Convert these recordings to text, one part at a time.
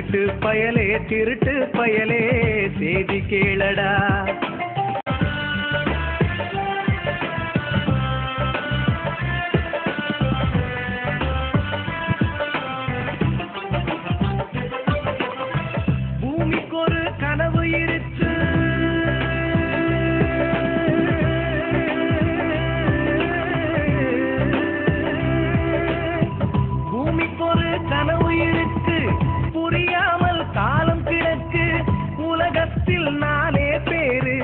திருட்டு பயலே திருட்டு பயலே செய்தி கேளடா. பூமிக்கு ஒரு கனவு இருக்கு, பூமிக்கு ஒரு கனவு இருக்கு, புரியாமல் காலம் கிடக்கு. உலகத்தில் 4 பேரு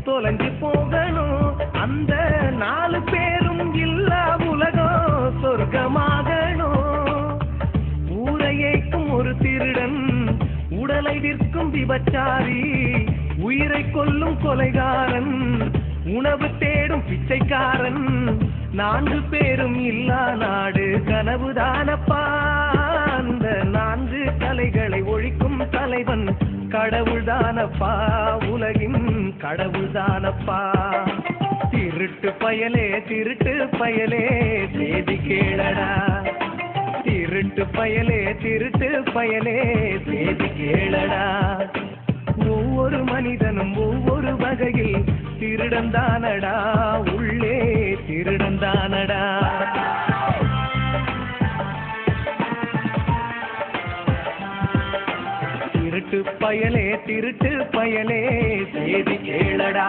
தொலைஞ்சு போகணும், அந்த 4 பேரும் இல்லா உலகம் சொர்க்கமாகணும். ஊரையேக்கும் ஒரு திருடன், உடலை விற்கும் விபச்சாரி, உயிரை கொல்லும் கொலைகாரன், உணவு தேடும் பிச்சைக்காரன், 4 பேரும் இல்லா நாடு கனவுதானப்பா. அந்த 4 கலைகளை ஒழிக்கும் தலைவன் கடவுள்தானப்பா, உலகின் கடவுள்தானப்பா. திருட்டு பயலே திருட்டு பயலே செய்தி கேளடா. திருட்டு பயலே திருட்டு பயலே செய்தி கேளடா. ஒவ்வொரு மனிதனும் ஒவ்வொரு வகையில் திருடந்தானடா, உள்ளே திருடந்தானடா. திருட்டு பயலே திருட்டு பயலே செய்தி கேளடா.